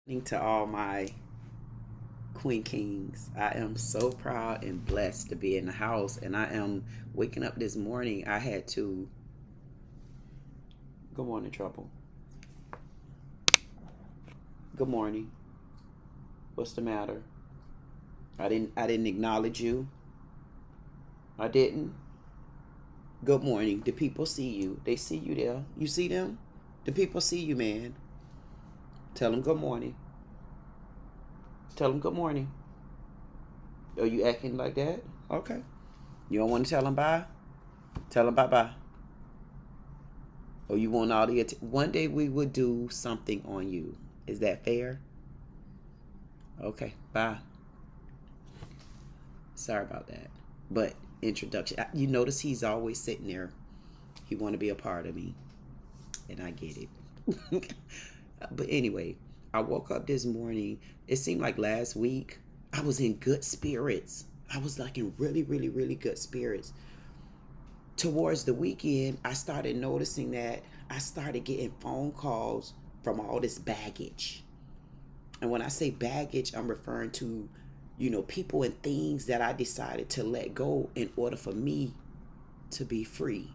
To all my Queen Kings, I am so proud and blessed to be in the house. And I am waking up this morning. I had to Good morning, Trouble. Good morning. What's the matter? I didn't acknowledge you. I didn't. Good morning. The people see you. They see you there. You see them? The people see you, man. Tell them good morning. Tell them good morning. Are you acting like that? Okay. You don't want to tell them bye? Tell them bye bye. Or you want all the one day we would do something on you. Is that fair? Okay, bye. Sorry about that. But introduction. You notice he's always sitting there. He want to be a part of me, and I get it. But anyway, I woke up this morning. It seemed like last week I was in good spirits. I was like in really, really, really good spirits. Towards the weekend, I started noticing that I started getting phone calls from all this baggage. And when I say baggage, I'm referring to, people and things that I decided to let go in order for me to be free.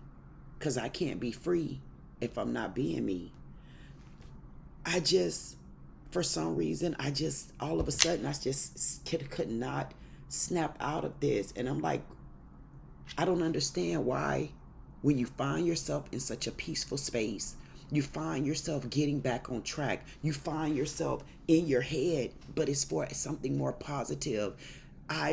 Because I can't be free if I'm not being me. For some reason, all of a sudden, I just could not snap out of this. And I'm like, I don't understand why when you find yourself in such a peaceful space, you find yourself getting back on track, you find yourself in your head, but it's for something more positive.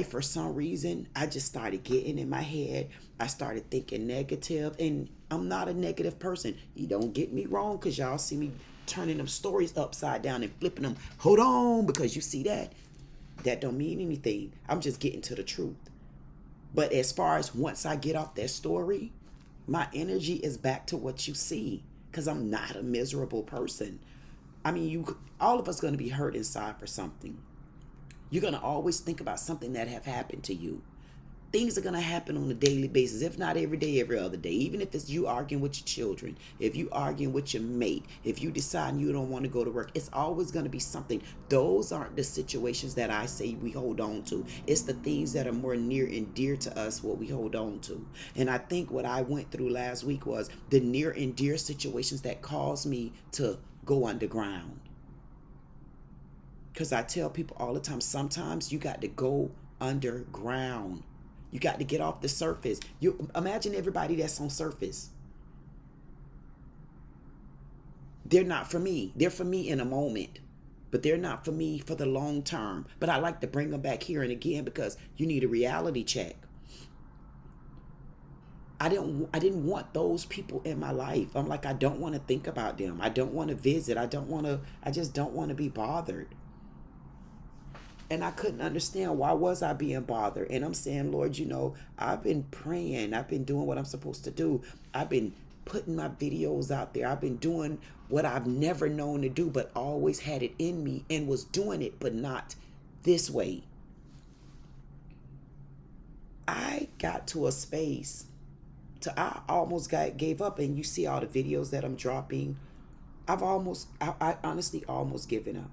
For some reason, I just started getting in my head. I started thinking negative, and I'm not a negative person. You don't get me wrong, because y'all see me turning them stories upside down and flipping them. Hold on, because you see that. That don't mean anything. I'm just getting to the truth. But as far as once I get off that story, my energy is back to what you see, because I'm not a miserable person. I mean, all of us going to be hurt inside for something. You're going to always think about something that have happened to you. Things are going to happen on a daily basis, if not every day, every other day. Even if it's you arguing with your children, if you arguing with your mate, if you decide you don't want to go to work, it's always going to be something. Those aren't the situations that I say we hold on to. It's the things that are more near and dear to us what we hold on to. And I think what I went through last week was the near and dear situations that caused me to go underground. Because I tell people all the time, sometimes you got to go underground. You got to get off the surface. You imagine everybody that's on surface. They're not for me. They're for me in a moment, but they're not for me for the long term. But I like to bring them back here and again because you need a reality check. I didn't want those people in my life. I'm like, I don't want to think about them. I don't want to visit. I just don't want to be bothered. And I couldn't understand, why was I being bothered? And I'm saying, Lord, I've been praying. I've been doing what I'm supposed to do. I've been putting my videos out there. I've been doing what I've never known to do, but always had it in me and was doing it, but not this way. I got to a space I almost gave up. And you see all the videos that I'm dropping. I honestly almost given up.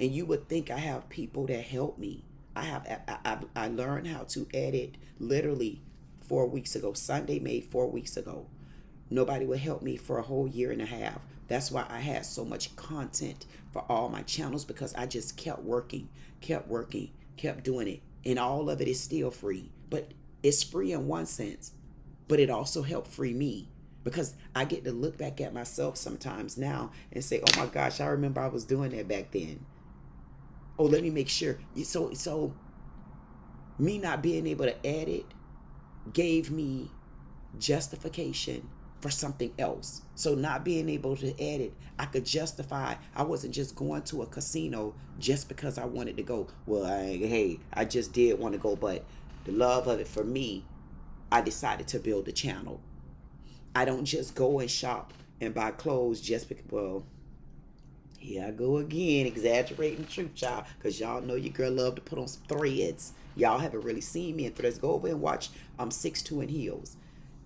And you would think I have people that help me. I learned how to edit literally 4 weeks ago. Sunday made 4 weeks ago. Nobody would help me for a whole year and a half. That's why I had so much content for all my channels, because I just kept working, kept doing it. And all of it is still free. But it's free in one sense, but it also helped free me. Because I get to look back at myself sometimes now and say, oh my gosh, I remember I was doing that back then. Oh, let me make sure. So me not being able to edit gave me justification for something else. So not being able to edit, I could justify. I wasn't just going to a casino just because I wanted to go. Well, I just did want to go, but the love of it for me, I decided to build a channel. I don't just go and shop and buy clothes just because, well, here I go again, exaggerating the truth, y'all, because y'all know your girl love to put on some threads. Y'all haven't really seen me in threads. Go over and watch 6'2" in heels,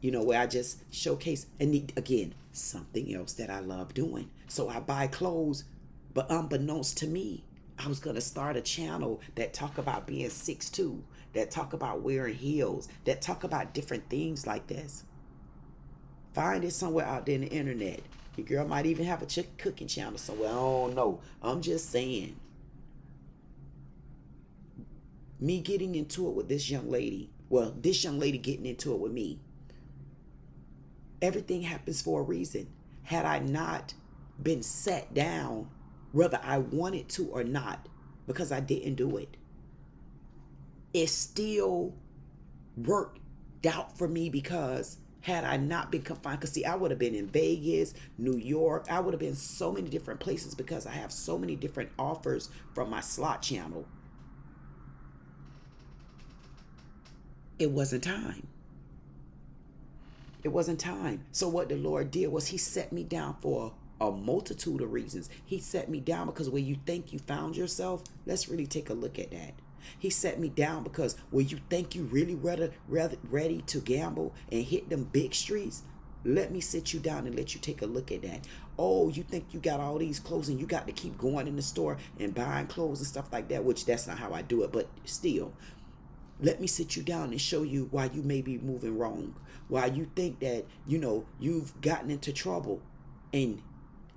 where I just showcase, and again, something else that I love doing. So I buy clothes But unbeknownst to me, I was going to start a channel that talk about being 6'2", that talk about wearing heels, that talk about different things like this. Find it somewhere out there in the internet. Your girl might even have a cooking channel somewhere. I don't know. I'm just saying. Me getting into it with this young lady. Well, this young lady getting into it with me. Everything happens for a reason. Had I not been sat down, whether I wanted to or not, because I didn't do it, it still worked out for me, because had I not been confined, because see, I would have been in Vegas, New York, I would have been so many different places, because I have so many different offers from my slot channel. It wasn't time. It wasn't time. So what the Lord did was he set me down for a multitude of reasons. He set me down because where you think you found yourself, let's really take a look at that. He set me down because where you think you really ready to gamble and hit them big streets, let me sit you down and let you take a look at that. Oh, you think you got all these clothes and you got to keep going in the store and buying clothes and stuff like that, which that's not how I do it, but still. Let me sit you down and show you why you may be moving wrong. Why you think that, you've gotten into trouble. And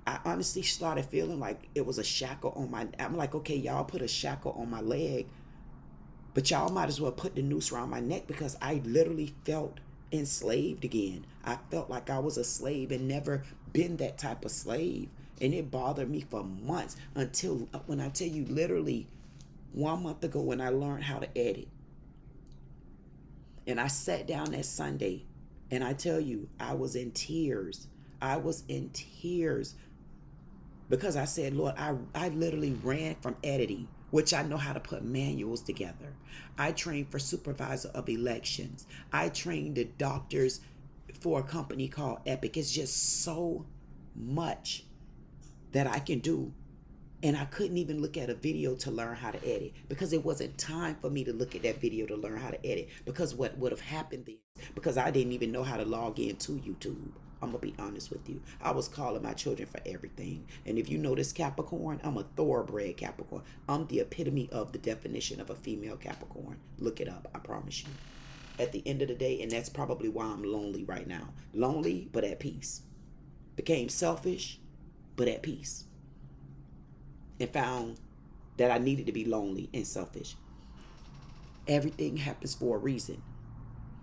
I honestly started feeling like it was a shackle on my, I'm like, okay, y'all put a shackle on my leg, but y'all might as well put the noose around my neck, because I literally felt enslaved again. I felt like I was a slave and never been that type of slave. And it bothered me for months, until when I tell you, literally 1 month ago, when I learned how to edit. And I sat down that Sunday, and I tell you, I was in tears. I was in tears because I said, Lord, I literally ran from editing, which I know how to put manuals together. I trained for supervisor of elections. I trained the doctors for a company called Epic. It's just so much that I can do. And I couldn't even look at a video to learn how to edit, because it wasn't time for me to look at that video to learn how to edit. Because what would have happened then, because I didn't even know how to log into YouTube. I'm going to be honest with you. I was calling my children for everything. And if you know this Capricorn, I'm a thoroughbred Capricorn. I'm the epitome of the definition of a female Capricorn. Look it up. I promise you. At the end of the day, and that's probably why I'm lonely right now. Lonely, but at peace. Became selfish, but at peace. And found that I needed to be lonely and selfish. Everything happens for a reason.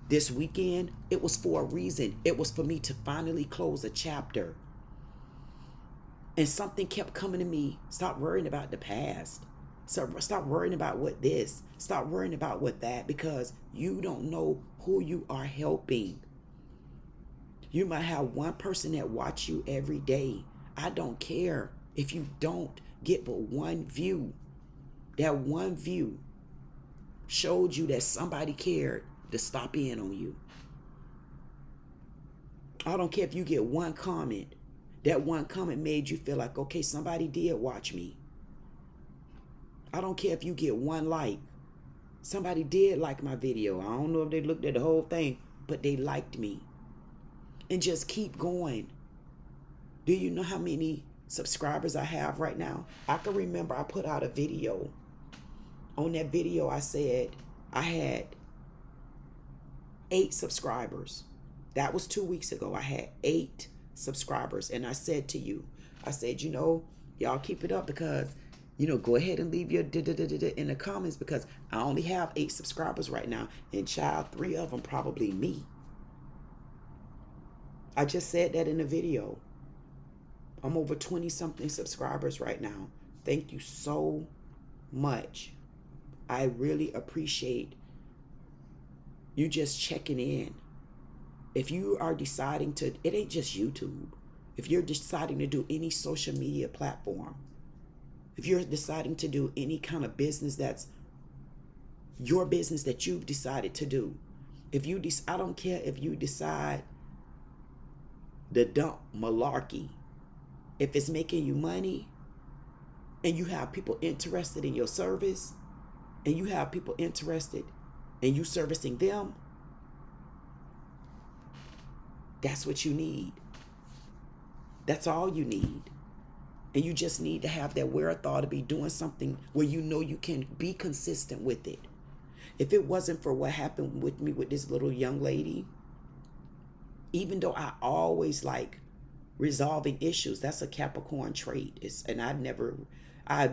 This weekend, it was for a reason. It was for me to finally close a chapter. And something kept coming to me. Stop worrying about the past. So stop worrying about what this. Stop worrying about what that, because you don't know who you are helping. You might have one person that watch you every day. I don't care if you don't get but one view. That one view showed you that somebody cared to stop in on you. I don't care if you get one comment. That one comment made you feel like, okay, somebody did watch me. I don't care if you get one like. Somebody did like my video. I don't know if they looked at the whole thing, but they liked me. And just keep going. Do you know how many subscribers I have right now? I can remember I put out a video. On that video, I said I had 8 subscribers. That was 2 weeks ago. I had 8 subscribers. And I said to you, I said, y'all keep it up, because, go ahead and leave your in the comments, because I only have 8 subscribers right now. And child, 3 of them probably me. I just said that in the video. I'm over 20-something subscribers right now. Thank you so much. I really appreciate you just checking in. If you are deciding to, it ain't just YouTube. If you're deciding to do any social media platform, if you're deciding to do any kind of business that's your business that you've decided to do, I don't care if you decide to dump malarkey. If it's making you money and you have people interested in your service and you have people interested in you servicing them, that's what you need. That's all you need. And you just need to have that wherewithal to be doing something where you know you can be consistent with it. If it wasn't for what happened with me with this little young lady, even though I always like resolving issues, that's a Capricorn trait. And I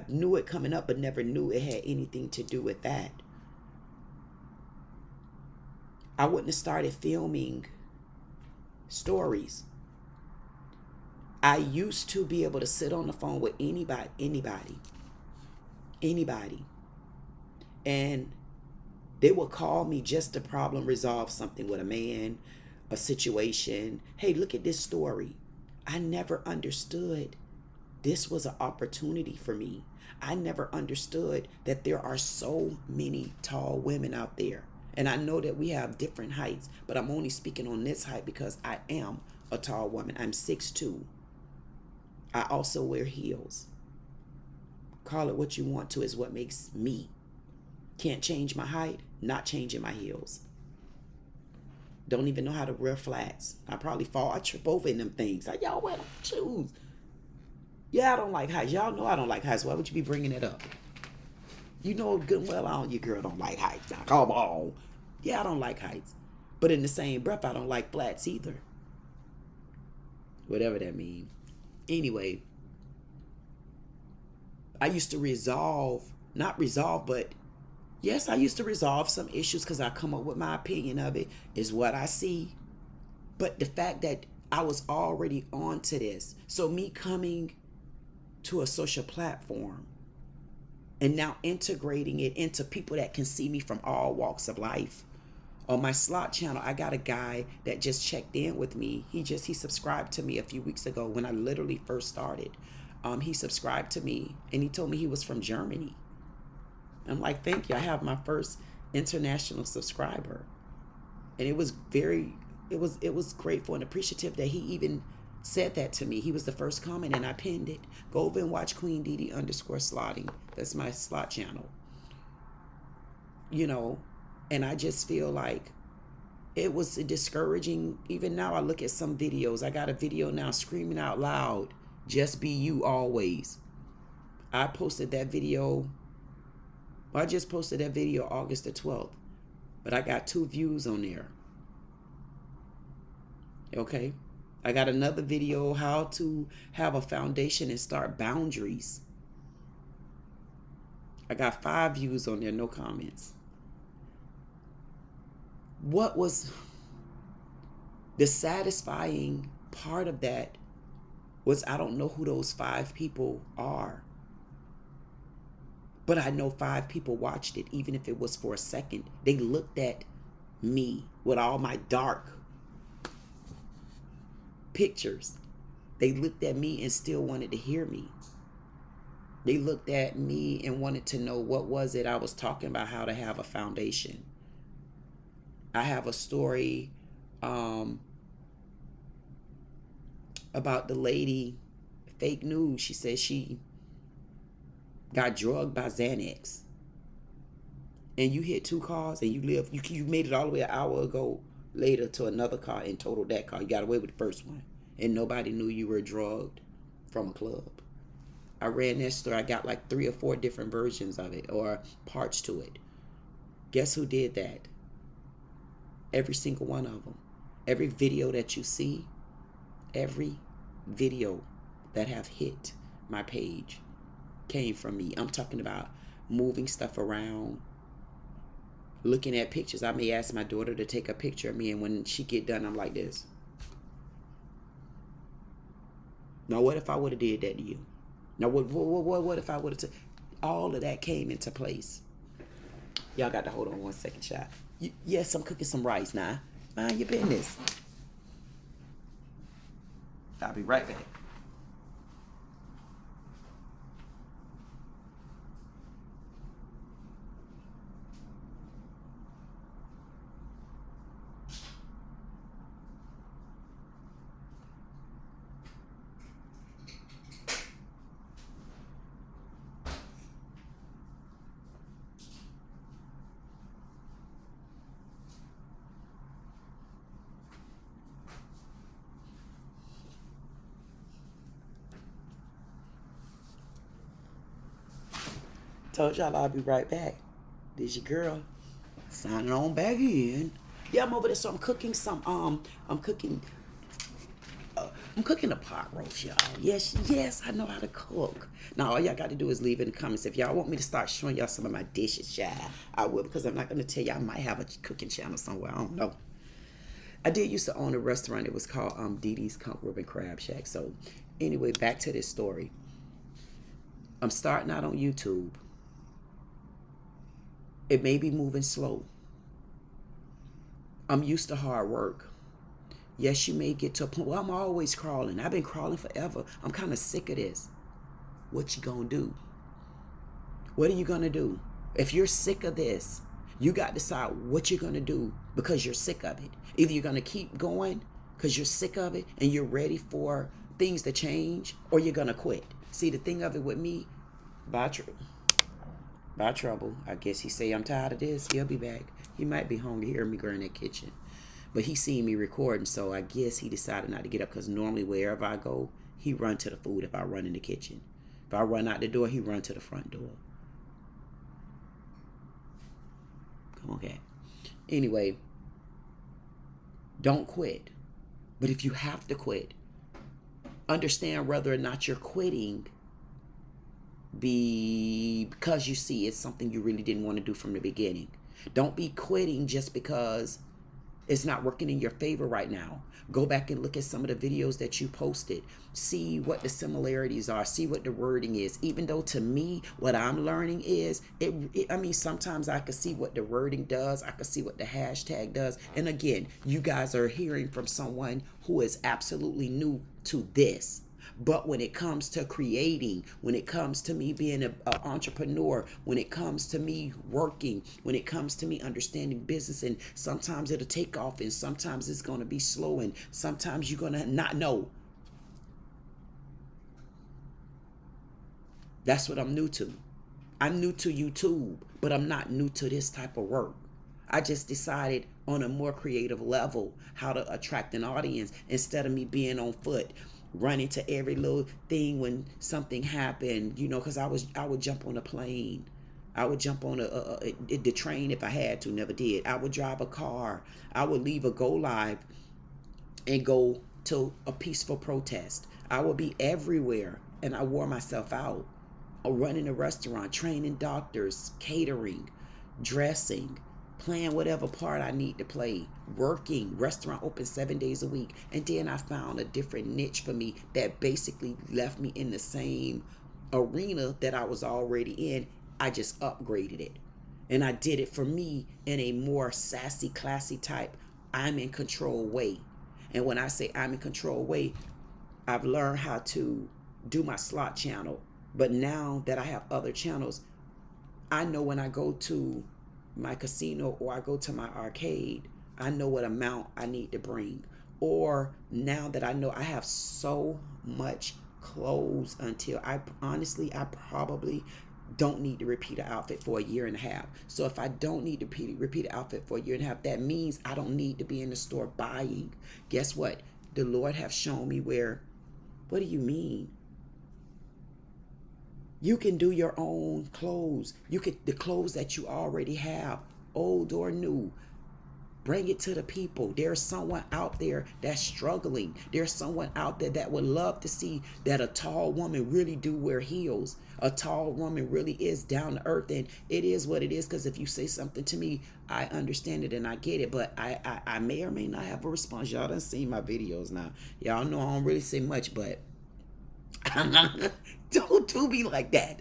knew it coming up, but never knew it had anything to do with that. I wouldn't have started filming stories. I used to be able to sit on the phone with anybody, and they would call me just to problem resolve something with a man, a situation. Hey, look at this story. I never understood this was an opportunity for me. I never understood that there are so many tall women out there. And I know that we have different heights, but I'm only speaking on this height because I am a tall woman. I'm 6'2". I also wear heels. Call it what you want to, is what makes me. Can't change my height, not changing my heels. Don't even know how to wear flats. I probably fall. I trip over in them things. Like, y'all wear them shoes. Yeah, I don't like heights. Y'all know I don't like heights. Why would you be bringing it up? You know good and well your girl don't like heights. Now, come on. Yeah, I don't like heights. But in the same breath, I don't like flats either. Whatever that means. Anyway, I used to but yes, I used to resolve some issues because I come up with my opinion of it, is what I see. But the fact that I was already on to this, so me coming to a social platform and now integrating it into people that can see me from all walks of life. On my slot channel, I got a guy that just checked in with me. He subscribed to me a few weeks ago when I literally first started. He subscribed to me and he told me he was from Germany. I'm like, thank you. I have my first international subscriber. And it was grateful and appreciative that he even said that to me. He was the first comment and I pinned it. Go over and watch Queen Didi _slotting. That's my slot channel. You know, and I just feel like it was discouraging. Even now I look at some videos. I got a video now, screaming out loud, just be you always. I posted that video. Well, I just posted that video August the 12th. But I got 2 views on there. Okay. I got another video, how to have a foundation and start boundaries. I got 5 views on there, no comments. What was the satisfying part of that was I don't know who those 5 people are. But I know 5 people watched it, even if it was for a second. They looked at me with all my dark pictures. They looked at me and still wanted to hear me. They looked at me and wanted to know what was it I was talking about, how to have a foundation. I have a story about the lady, fake news. She said she got drugged by Xanax. And you hit 2 cars and you made it all the way an hour ago later to another car and totaled that car. You got away with the first one. And nobody knew you were drugged from a club. I ran that story. I got like 3 or 4 different versions of it or parts to it. Guess who did that? Every single one of them. Every video that you see, every video that have hit my page came from me. I'm talking about moving stuff around, looking at pictures. I may ask my daughter to take a picture of me, and when she get done, I'm like this. Now, what if I would have did that to you? Now, what if I would have... All of that came into place. Y'all got to hold on 1 second, shot. Yes, I'm cooking some rice now. Mind your business. I'll be right back. Told y'all I'll be right back. This your girl signing on back in. Yeah, I'm over there. So I'm cooking some. I'm cooking. I'm cooking a pot roast, y'all. Yes, I know how to cook. Now all y'all got to do is leave in the comments if y'all want me to start showing y'all some of my dishes, y'all. I will, because I'm not gonna tell y'all. I might have a cooking channel somewhere. I don't know. I did used to own a restaurant. It was called Dee Dee's Conch Rib and Crab Shack. So anyway, back to this story. I'm starting out on YouTube. It may be moving slow. I'm used to hard work. Yes, you may get to a point. Well, I'm always crawling. I've been crawling forever. I'm kind of sick of this. What you gonna do? What are you gonna do? If you're sick of this, you got to decide what you're gonna do because you're sick of it. Either you're gonna keep going because you're sick of it and you're ready for things to change, or you're gonna quit. See, the thing of it with me, by trouble. I guess he say I'm tired of this. He'll be back. He might be hungry. Hear me go in that kitchen. But he seen me recording, so I guess he decided not to get up, because normally wherever I go, he run to the food if I run in the kitchen. If I run out the door, he run to the front door. Come on, cat. Anyway, don't quit. But if you have to quit, understand whether or not you're quitting because you see it's something you really didn't want to do from the beginning. Don't be quitting just because it's not working in your favor right now. Go back and look at some of the videos that you posted. See what the similarities are. See what the wording is. Even though to me, what I'm learning is, I mean, sometimes I can see what the wording does. I can see what the hashtag does. And again, you guys are hearing from someone who is absolutely new to this. But when it comes to creating, when it comes to me being an entrepreneur, when it comes to me working, when it comes to me understanding business, and sometimes it'll take off and sometimes it's going to be slow and sometimes you're going to not know. That's what I'm new to. I'm new to YouTube, but I'm not new to this type of work. I just decided on a more creative level how to attract an audience instead of me being on foot, running to every little thing when something happened, you know, because I would jump on a plane. I would jump on the train if I had to, never did. I would drive a car. I would leave a go live and go to a peaceful protest. I would be everywhere, and I wore myself out. Running a restaurant, training doctors, catering, dressing, playing whatever part I need to play, working, restaurant open 7 days a week. And then I found a different niche for me that basically left me in the same arena that I was already in. I just upgraded it. And I did it for me in a more sassy, classy type, I'm in control way. And when I say I'm in control way, I've learned how to do my slot channel. But now that I have other channels, I know when I go to my casino or I go to my arcade, I know what amount I need to bring. Or now that I know I have so much clothes until I probably don't need to repeat an outfit for a year and a half. So if I don't need to repeat an outfit for a year and a half, that means I don't need to be in the store buying. Guess what? The Lord have shown me where, what do you mean? You can do your own clothes. The clothes that you already have, old or new. Bring it to the people. There's someone out there that's struggling. There's someone out there that would love to see that a tall woman really do wear heels. A tall woman really is down to earth, and it is what it is. Because if you say something to me, I understand it and I get it. But I may or may not have a response. Y'all done seen my videos now. Y'all know I don't really say much, but don't do me like that.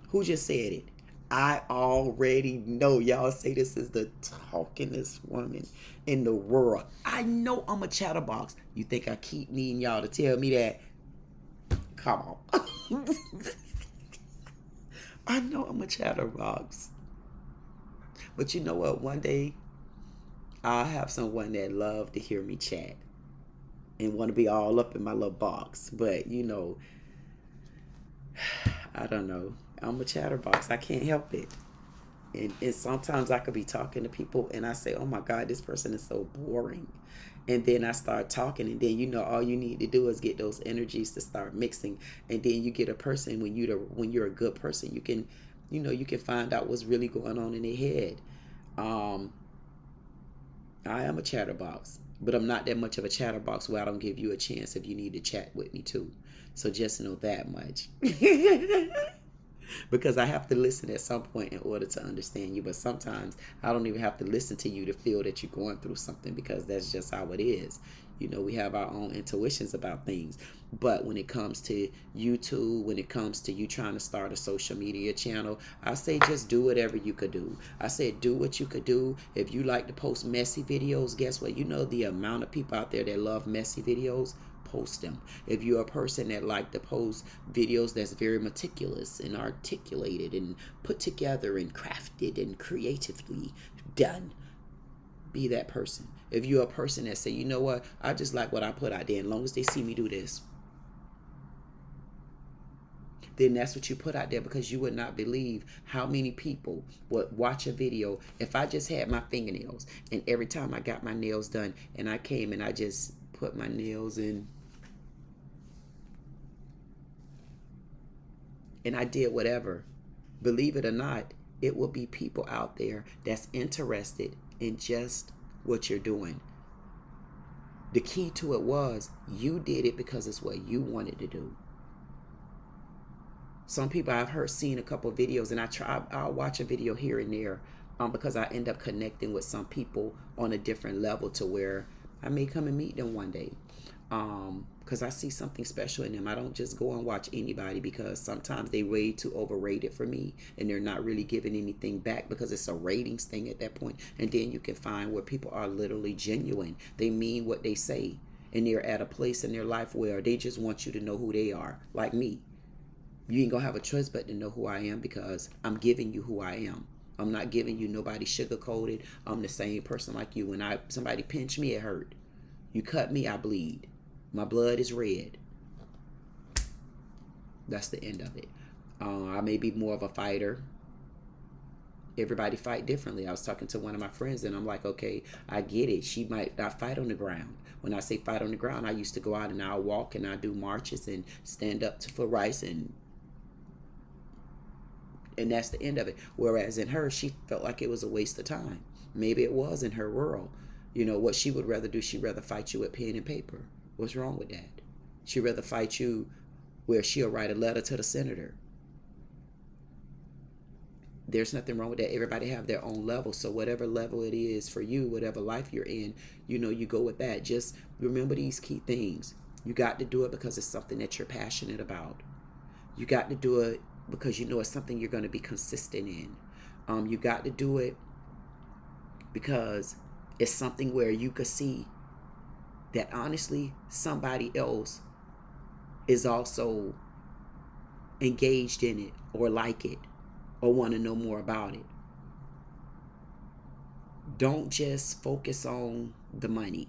Who just said it? I already know. Y'all say this is the talkingest woman in the world. I know I'm a chatterbox. You think I keep needing y'all to tell me that? Come on. I know I'm a chatterbox. But you know what? One day, I'll have someone that love to hear me chat and want to be all up in my little box. But, you know, I don't know. I'm a chatterbox. I can't help it. And sometimes I could be talking to people and I say, oh my God, this person is so boring. And then I start talking, and then all you need to do is get those energies to start mixing, and then you get a person. When you're a good person, you can you can find out what's really going on in their head. um I am a chatterbox, but I'm not that much of a chatterbox where I don't give you a chance if you need to chat with me too. So just know that much. Because I have to listen at some point in order to understand you. But sometimes I don't even have to listen to you to feel that you're going through something, because that's just how it is. We have our own intuitions about things. But when it comes to YouTube, when it comes to you trying to start a social media channel, I say just do whatever you could do. I said do what you could do. If you like to post messy videos, guess what? The amount of people out there that love messy videos, post them. If you're a person that like to post videos that's very meticulous and articulated and put together and crafted and creatively done, be that person. If you're a person that say, you know what, I just like what I put out there, as long as they see me do this, then that's what you put out there, because you would not believe how many people would watch a video. If I just had my fingernails, and every time I got my nails done and I came and I just put my nails in and I did whatever, believe it or not, it will be people out there that's interested in just what you're doing. The key to it was you did it because it's what you wanted to do. Some people I've seen a couple of videos, and I'll watch a video here and there, because I end up connecting with some people on a different level to where I may come and meet them one day. Because I see something special in them. I don't just go and watch anybody, because sometimes they way too overrated for me, and they're not really giving anything back, because it's a ratings thing at that point. And then you can find where people are literally genuine. They mean what they say, and they're at a place in their life where they just want you to know who they are. Like me, you ain't gonna have a choice but to know who I am, because I'm giving you who I am. I'm not giving you nobody sugar coated. I'm the same person like you. When somebody pinch me, it hurt. You cut me, I bleed. My blood is red. That's the end of it. I may be more of a fighter. Everybody fight differently. I was talking to one of my friends, and I'm like, okay, I get it. She might not fight on the ground. When I say fight on the ground, I used to go out and I'll walk and I do marches and stand up for rights, and that's the end of it. Whereas in her, she felt like it was a waste of time. Maybe it was in her world. What she would rather do, she'd rather fight you with pen and paper. What's wrong with that? She'd rather fight you where she'll write a letter to the senator. There's nothing wrong with that. Everybody have their own level. So whatever level it is for you, whatever life you're in, you go with that. Just remember these key things. You got to do it because it's something that you're passionate about. You got to do it because it's something you're going to be consistent in. You got to do it because it's something where you could see that honestly somebody else is also engaged in it, or like it, or want to know more about it. Don't just focus on the money.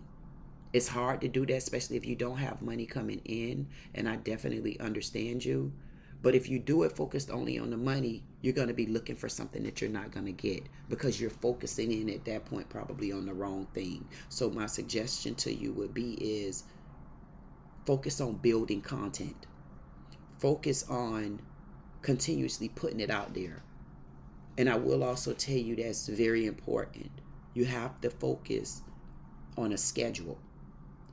It's hard to do that, especially if you don't have money coming in, and I definitely understand you. But if you do it focused only on the money, you're going to be looking for something that you're not going to get, because you're focusing in at that point probably on the wrong thing. So my suggestion to you would be is focus on building content. Focus on continuously putting it out there. And I will also tell you that's very important. You have to focus on a schedule.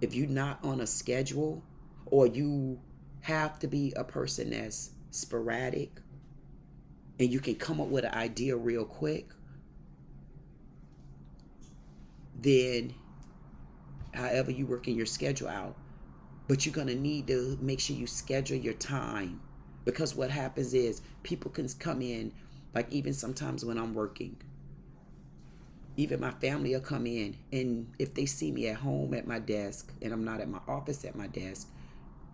If you're not on a schedule, or you have to be a person that's sporadic and you can come up with an idea real quick, then however you working your schedule out, but you're going to need to make sure you schedule your time, because what happens is people can come in, like even sometimes when I'm working, even my family will come in, and if they see me at home at my desk and I'm not at my office at my desk,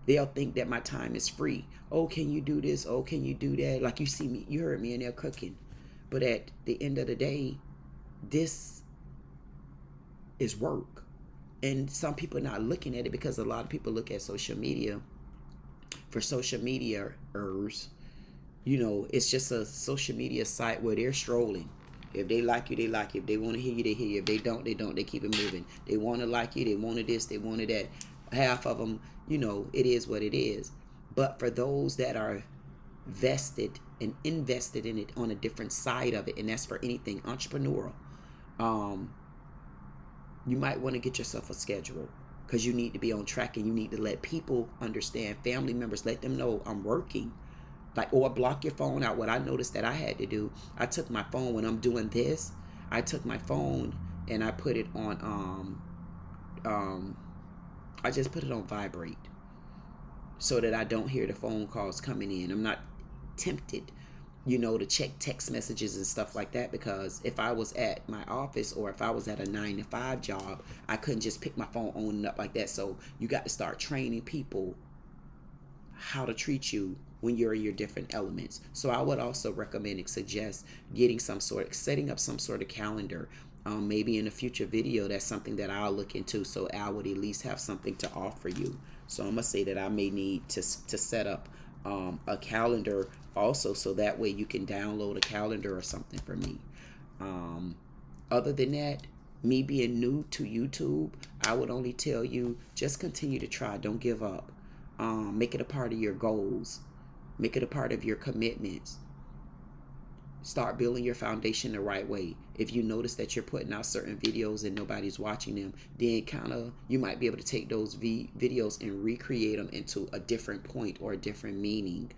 they'll think that my time is free. Oh, can you do this? Oh, can you do that? Like you see me, you heard me in there cooking. But at the end of the day, this is work. And some people are not looking at it, because a lot of people look at social media for social mediaers. It's just a social media site where they're strolling. If they like you, they like you. If they want to hear you, they hear you. If they don't, they don't. They keep it moving. They want to like you. They wanted this. They wanted that. Half of them, it is what it is. But for those that are vested and invested in it on a different side of it, and that's for anything entrepreneurial, you might want to get yourself a schedule, because you need to be on track, and you need to let people understand, family members, let them know I'm working. Or block your phone out. What I noticed that I had to do, I took my phone when I'm doing this, I took my phone and I put it on I just put it on vibrate, so that I don't hear the phone calls coming in. I'm not tempted, to check text messages and stuff like that, because if I was at my office, or if I was at a 9-to-5 job, I couldn't just pick my phone on and up like that. So you got to start training people how to treat you when you're in your different elements. So I would also recommend and suggest setting up some sort of calendar. Maybe in a future video, that's something that I'll look into, so I would at least have something to offer you. So I'm gonna say that I may need to set up a calendar also, so that way you can download a calendar or something for me. Other than that, me being new to YouTube, I would only tell you, just continue to try. Don't give up. Make it a part of your goals. Make it a part of your commitments. Start building your foundation the right way. If you notice that you're putting out certain videos and nobody's watching them, then you might be able to take those videos and recreate them into a different point or a different meaning.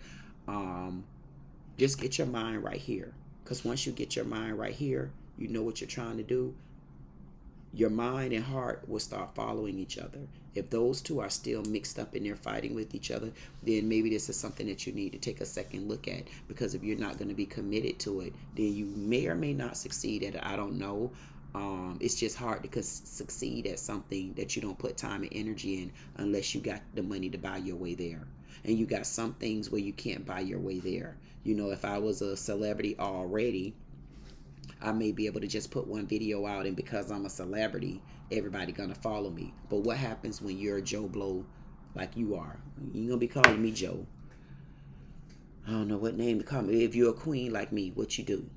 Just get your mind right here. Because once you get your mind right here, you know what you're trying to do. Your mind and heart will start following each other. If those two are still mixed up and they're fighting with each other, then maybe this is something that you need to take a second look at. Because if you're not going to be committed to it, then you may or may not succeed at it. I don't know. It's just hard to succeed at something that you don't put time and energy in, unless you got the money to buy your way there. And you got some things where you can't buy your way there. If I was a celebrity already, I may be able to just put one video out, and because I'm a celebrity, everybody gonna follow me. But what happens when you're a Joe Blow like you are? You gonna be calling me Joe. I don't know what name to call me. If you're a queen like me, what you do?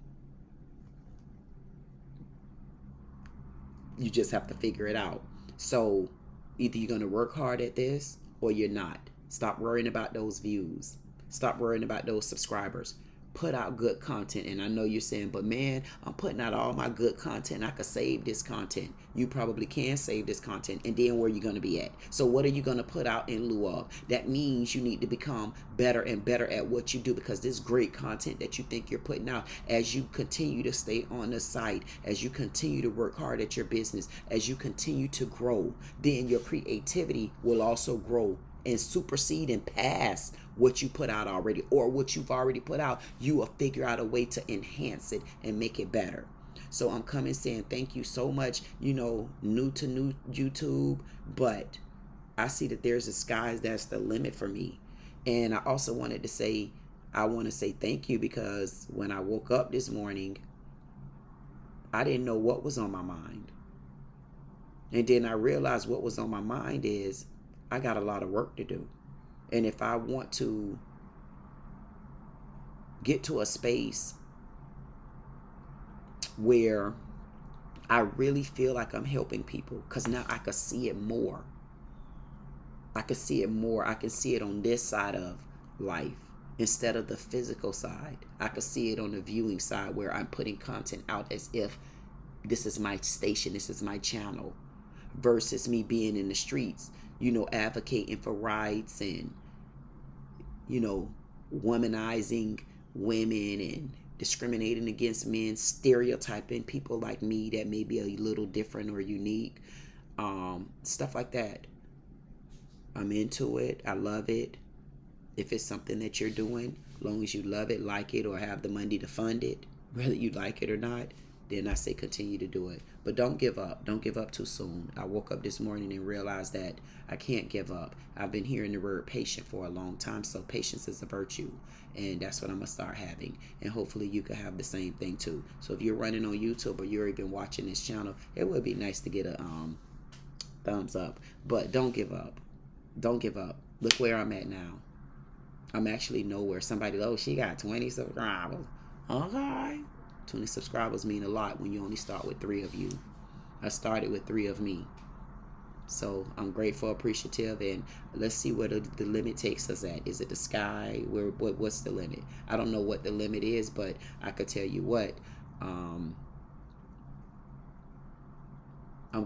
You just have to figure it out. So either you're gonna work hard at this or you're not. Stop worrying about those views. Stop worrying about those subscribers. Put out good content. And I know you're saying, but man, I'm putting out all my good content. I could save this content. You probably can save this content. And then where are you going to be at? So what are you going to put out in lieu of? That means you need to become better and better at what you do, because this great content that you think you're putting out, as you continue to stay on the site, as you continue to work hard at your business, as you continue to grow, then your creativity will also grow and supersede and pass what you put out already, or what you've already put out. You will figure out a way to enhance it and make it better. So I'm coming saying thank you so much, new to YouTube, but I see that there's a sky that's the limit for me. And I also wanted to say, I want to say thank you, because when I woke up this morning, I didn't know what was on my mind. And then I realized what was on my mind is, I got a lot of work to do. And if I want to get to a space where I really feel like I'm helping people, because now I can see it more. I can see it more. I can see it on this side of life instead of the physical side. I can see it on the viewing side, where I'm putting content out as if this is my station, this is my channel, versus me being in the streets, advocating for rights and, womanizing women and discriminating against men, stereotyping people like me that may be a little different or unique, stuff like that. I'm into it. I love it. If it's something that you're doing, as long as you love it, like it, or have the money to fund it, whether you like it or not, then I say continue to do it. But don't give up. Don't give up too soon. I woke up this morning and realized that I can't give up. I've been hearing the word patient for a long time, so patience is a virtue. And that's what I'm going to start having. And hopefully you can have the same thing too. So if you're running on YouTube, or you're even watching this channel, it would be nice to get a thumbs up. But don't give up. Don't give up. Look where I'm at now. I'm actually nowhere. Somebody, she got 20 subscribers. Okay. 20 subscribers mean a lot when you only start with 3 of you. I started with 3 of me. So I'm grateful, appreciative, and let's see where the limit takes us at. Is it the sky? What's the limit? I don't know what the limit is, but I could tell you what. I'm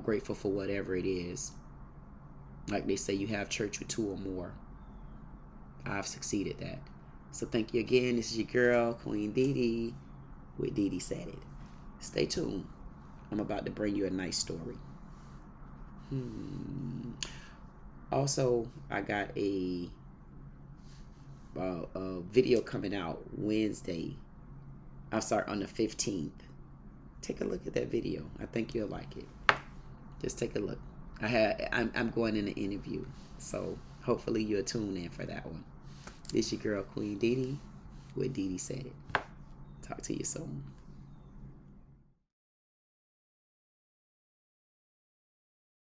grateful for whatever it is. Like they say, you have church with 2 or more. I've succeeded that. So thank you again. This is your girl, Queen Dee with Dee Said It. Stay tuned. I'm about to bring you a nice story. Also, I got a video coming out Wednesday. I'll start on the 15th. Take a look at that video. I think you'll like it. Just take a look. I'm going in an interview, so hopefully you'll tune in for that one. This is your girl, Queen Dee with Dee Said It. Talk to you soon.